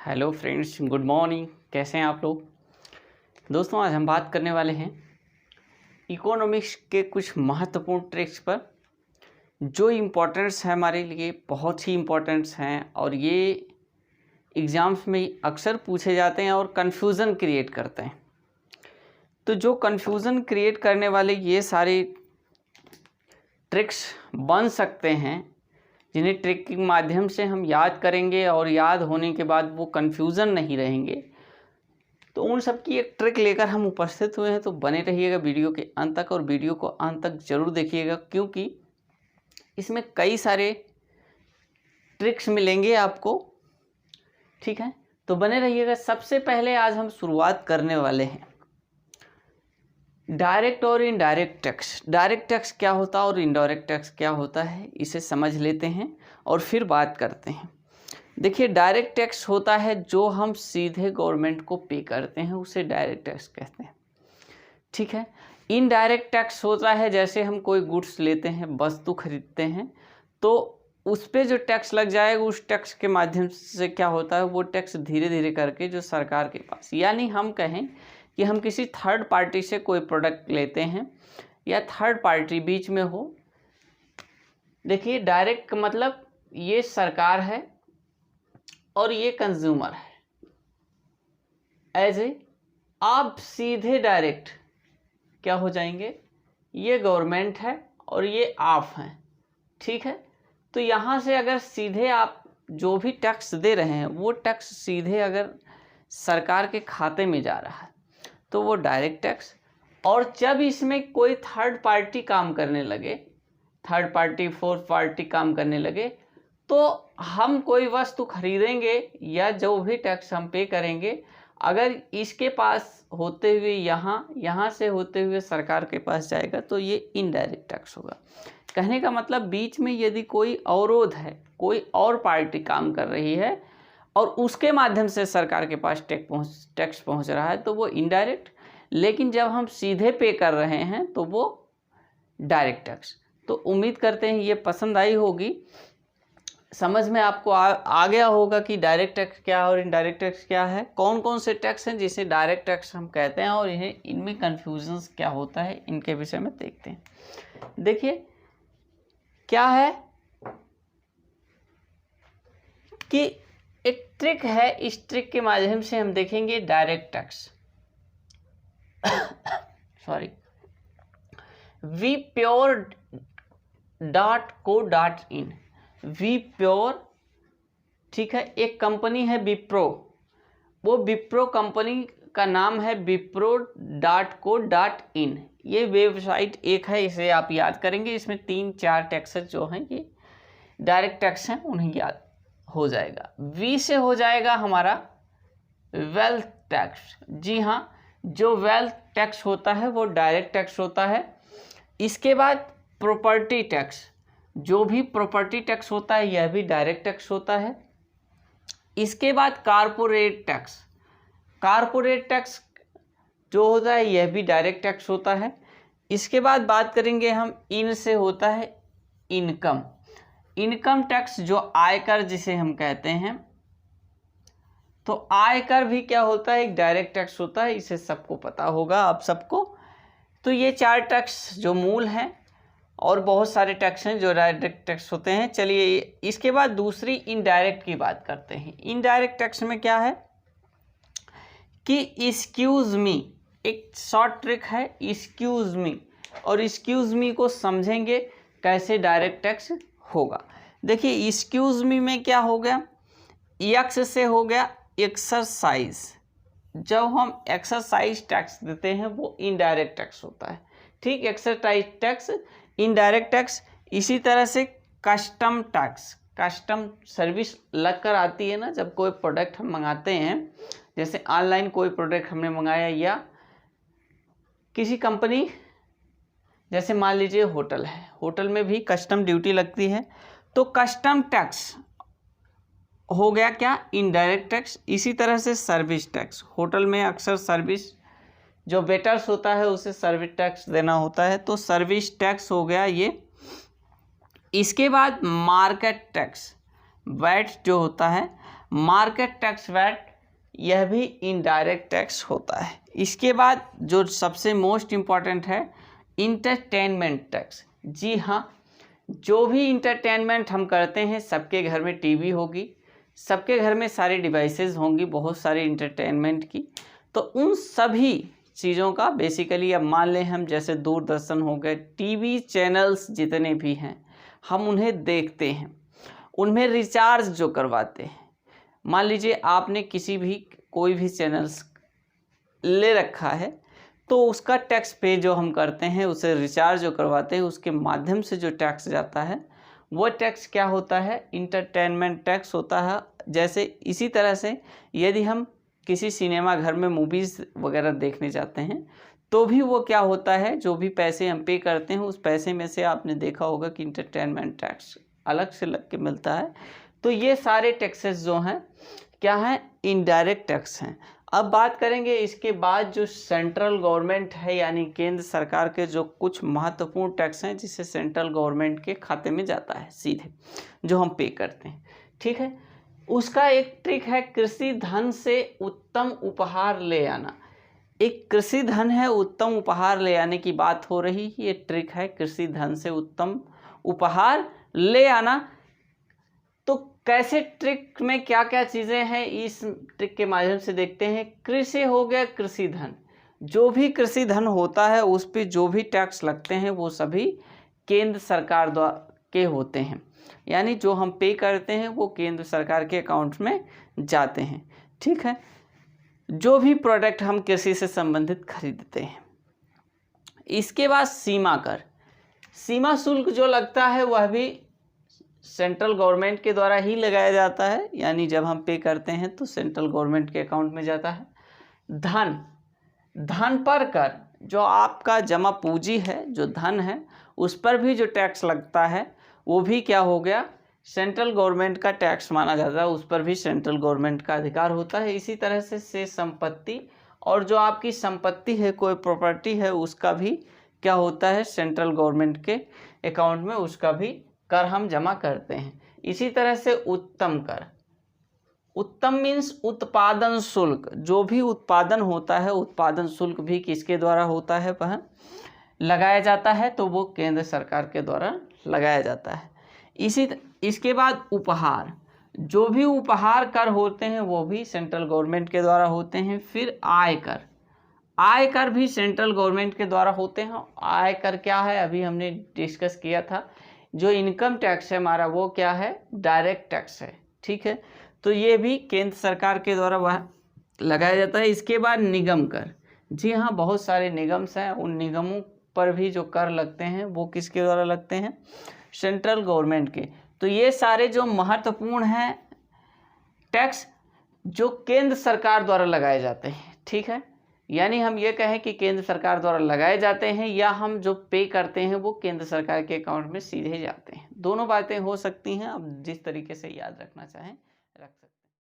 Hello friends, good morning. कैसे हैं आप लोग? दोस्तों, आज हम बात करने वाले हैं इकोनॉमिक्स के कुछ महत्वपूर्ण ट्रिक्स पर जो इम्पोर्टेंट्स है हमारे लिए, बहुत ही इम्पोर्टेंट्स हैं और ये एग्ज़ाम्स में अक्सर पूछे जाते हैं और कन्फ्यूज़न क्रिएट करते हैं। तो जो कन्फ्यूज़न क्रिएट करने वाले ये सारे ट्रिक्स बन सकते हैं, जिन्हें ट्रिक के माध्यम से हम याद करेंगे और याद होने के बाद वो कन्फ्यूज़न नहीं रहेंगे, तो उन सब की एक ट्रिक लेकर हम उपस्थित हुए हैं। तो बने रहिएगा वीडियो के अंत तक और वीडियो को अंत तक ज़रूर देखिएगा, क्योंकि इसमें कई सारे ट्रिक्स मिलेंगे आपको। ठीक है, तो बने रहिएगा। सबसे पहले आज हम शुरुआत करने वाले हैं डायरेक्ट और इनडायरेक्ट टैक्स। डायरेक्ट टैक्स क्या होता है और इनडायरेक्ट टैक्स क्या होता है, इसे समझ लेते हैं और फिर बात करते हैं। देखिए, डायरेक्ट टैक्स होता है जो हम सीधे गवर्नमेंट को पे करते हैं, उसे डायरेक्ट टैक्स कहते हैं। ठीक है। इनडायरेक्ट टैक्स होता है जैसे हम कोई गुड्स लेते हैं, वस्तु खरीदते हैं, तो उस पर जो टैक्स लग जाएगा, उस टैक्स के माध्यम से क्या होता है, वो टैक्स धीरे धीरे करके जो सरकार के पास, यानी हम कहें कि हम किसी थर्ड पार्टी से कोई प्रोडक्ट लेते हैं या थर्ड पार्टी बीच में हो। देखिए, डायरेक्ट का मतलब ये सरकार है और ये कंज्यूमर है। ऐसे आप सीधे डायरेक्ट क्या हो जाएंगे, ये गवर्नमेंट है और ये आप हैं। ठीक है, तो यहाँ से अगर सीधे आप जो भी टैक्स दे रहे हैं वो टैक्स सीधे अगर सरकार के खाते में जा रहा है तो वो डायरेक्ट टैक्स। और जब इसमें कोई थर्ड पार्टी काम करने लगे, थर्ड पार्टी फोर्थ पार्टी काम करने लगे, तो हम कोई वस्तु खरीदेंगे या जो भी टैक्स हम पे करेंगे, अगर इसके पास होते हुए यहाँ से होते हुए सरकार के पास जाएगा तो ये इनडायरेक्ट टैक्स होगा। कहने का मतलब, बीच में यदि कोई अवरोध है, कोई और पार्टी काम कर रही है और उसके माध्यम से सरकार के पास टैक्स पहुँच रहा है, तो वो इनडायरेक्ट। लेकिन जब हम सीधे पे कर रहे हैं तो वो डायरेक्ट टैक्स। तो उम्मीद करते हैं ये पसंद आई होगी, समझ में आपको आ गया होगा कि डायरेक्ट टैक्स क्या है और इनडायरेक्ट टैक्स क्या है, कौन कौन से टैक्स हैं जिसे डायरेक्ट टैक्स हम कहते हैं और इनमें कन्फ्यूजन्स क्या होता है, इनके विषय में देखते हैं। देखिए, क्या है कि एक ट्रिक है, इस ट्रिक के माध्यम से हम देखेंगे direct tax. Sorry, vpure.co.in, vpure। ठीक है, एक कंपनी है विप्रो, वो विप्रो कंपनी का नाम है wipro.co.in। ये वेबसाइट एक है, इसे आप याद करेंगे। इसमें 3-4 टैक्सेस जो हैं ये डायरेक्ट टैक्स हैं, उन्हें याद हो जाएगा। वी से हो जाएगा हमारा वेल्थ टैक्स। जी हाँ, जो वेल्थ टैक्स होता है वो डायरेक्ट टैक्स होता है। इसके बाद प्रॉपर्टी टैक्स, जो भी प्रॉपर्टी टैक्स होता है यह भी डायरेक्ट टैक्स होता है। इसके बाद कारपोरेट टैक्स, कारपोरेट टैक्स जो होता है यह भी डायरेक्ट टैक्स होता है। इसके बाद बात करेंगे हम, इन से होता है इनकम, इनकम टैक्स जो आयकर जिसे हम कहते हैं। तो आयकर भी क्या होता है, एक डायरेक्ट टैक्स होता है, इसे सबको पता होगा आप सबको। तो ये 4 टैक्स जो मूल हैं, और बहुत सारे टैक्स हैं जो डायरेक्ट टैक्स होते हैं। चलिए, इसके बाद दूसरी इनडायरेक्ट की बात करते हैं। इनडायरेक्ट टैक्स में क्या है कि एक्सक्यूज़ मी, एक शॉर्ट ट्रिक है एक्सक्यूज़ मी, और एक्सक्यूज़ मी को समझेंगे कैसे डायरेक्ट टैक्स होगा। देखिए, एक्सक्यूज़ मी में क्या हो गया, एक्स से हो गया एक्सरसाइज। जब हम एक्सरसाइज टैक्स देते हैं वो इनडायरेक्ट टैक्स होता है। ठीक, एक्सरसाइज टैक्स इनडायरेक्ट टैक्स। इसी तरह से कस्टम टैक्स, कस्टम सर्विस लग कर आती है ना, जब कोई प्रोडक्ट हम मंगाते हैं, जैसे ऑनलाइन कोई प्रोडक्ट हमने मंगाया या किसी कंपनी, जैसे मान लीजिए होटल है, होटल में भी कस्टम ड्यूटी लगती है, तो कस्टम टैक्स हो गया क्या, इनडायरेक्ट टैक्स। इसी तरह से सर्विस टैक्स, होटल में अक्सर सर्विस जो वेटर्स होता है उसे सर्विस टैक्स देना होता है, तो सर्विस टैक्स हो गया ये। इसके बाद मार्केट टैक्स, वैट जो होता है, मार्केट टैक्स वैट, यह भी इनडायरेक्ट टैक्स होता है। इसके बाद जो सबसे मोस्ट इम्पॉर्टेंट है इंटरटेनमेंट टैक्स। जी हाँ, जो भी इंटरटेनमेंट हम करते हैं, सबके घर में टीवी होगी, सबके घर में सारी डिवाइसेस होंगी बहुत सारे इंटरटेनमेंट की, तो उन सभी चीज़ों का बेसिकली अब मान लें हम, जैसे दूरदर्शन हो गए, टीवी चैनल्स जितने भी हैं हम उन्हें देखते हैं, उनमें रिचार्ज जो करवाते हैं, मान लीजिए आपने किसी भी कोई भी चैनल्स ले रखा है तो उसका टैक्स पे जो हम करते हैं, उसे रिचार्ज जो करवाते हैं, उसके माध्यम से जो टैक्स जाता है वो टैक्स क्या होता है, इंटरटेनमेंट टैक्स होता है। जैसे इसी तरह से यदि हम किसी सिनेमा घर में मूवीज़ वगैरह देखने जाते हैं तो भी वो क्या होता है, जो भी पैसे हम पे करते हैं उस पैसे में से आपने देखा होगा कि इंटरटेनमेंट टैक्स अलग से लग के मिलता है। तो ये सारे टैक्सेस जो हैं क्या हैं, इनडायरेक्ट टैक्स हैं। अब बात करेंगे इसके बाद जो सेंट्रल गवर्नमेंट है, यानी केंद्र सरकार के जो कुछ महत्वपूर्ण टैक्स हैं जिससे सेंट्रल गवर्नमेंट के खाते में जाता है सीधे, जो हम पे करते हैं, ठीक है। उसका एक ट्रिक है, कृषि धन से उत्तम उपहार ले आना। एक कृषि धन है, उत्तम उपहार ले आने की बात हो रही है, ये ट्रिक है कृषि धन से उत्तम उपहार ले आना। तो कैसे ट्रिक में क्या क्या चीज़ें हैं, इस ट्रिक के माध्यम से देखते हैं। कृषि हो गया कृषि धन, जो भी कृषि धन होता है उस पर जो भी टैक्स लगते हैं वो सभी केंद्र सरकार द्वारा के होते हैं, यानी जो हम पे करते हैं वो केंद्र सरकार के अकाउंट में जाते हैं, ठीक है। जो भी प्रोडक्ट हम कृषि से संबंधित खरीदते हैं। इसके बाद सीमा कर, सीमा शुल्क जो लगता है वह भी सेंट्रल गवर्नमेंट के द्वारा ही लगाया जाता है, यानी जब हम पे करते हैं तो सेंट्रल गवर्नमेंट के अकाउंट में जाता है। धन, धन पर कर, जो आपका जमा पूंजी है, जो धन है उस पर भी जो टैक्स लगता है वो भी क्या हो गया, सेंट्रल गवर्नमेंट का टैक्स माना जाता है, उस पर भी सेंट्रल गवर्नमेंट का अधिकार होता है। इसी तरह से संपत्ति, और जो आपकी संपत्ति है, कोई प्रॉपर्टी है, उसका भी क्या होता है, सेंट्रल गवर्नमेंट के अकाउंट में उसका भी कर हम जमा करते हैं। इसी तरह से उत्तम कर, उत्तम मीन्स उत्पादन शुल्क, जो भी उत्पादन होता है उत्पादन शुल्क भी किसके द्वारा होता है, वह लगाया जाता है, तो वो केंद्र सरकार के द्वारा लगाया जाता है। इसके बाद उपहार, जो भी उपहार कर होते हैं वो भी सेंट्रल गवर्नमेंट के द्वारा होते हैं। फिर आयकर, आयकर भी सेंट्रल गवर्नमेंट के द्वारा होते हैं। आयकर क्या है, अभी हमने डिस्कस किया था, जो इनकम टैक्स है हमारा वो क्या है, डायरेक्ट टैक्स है, ठीक है। तो ये भी केंद्र सरकार के द्वारा वह लगाया जाता है। इसके बाद निगम कर, जी हाँ, बहुत सारे निगम्स हैं, उन निगमों पर भी जो कर लगते हैं वो किसके द्वारा लगते हैं, सेंट्रल गवर्नमेंट के। तो ये सारे जो महत्वपूर्ण हैं टैक्स जो केंद्र सरकार द्वारा लगाए जाते हैं, ठीक है। यानी हम ये कहें कि केंद्र सरकार द्वारा लगाए जाते हैं या हम जो पे करते हैं वो केंद्र सरकार के अकाउंट में सीधे जाते हैं, दोनों बातें हो सकती हैं, अब जिस तरीके से याद रखना चाहें।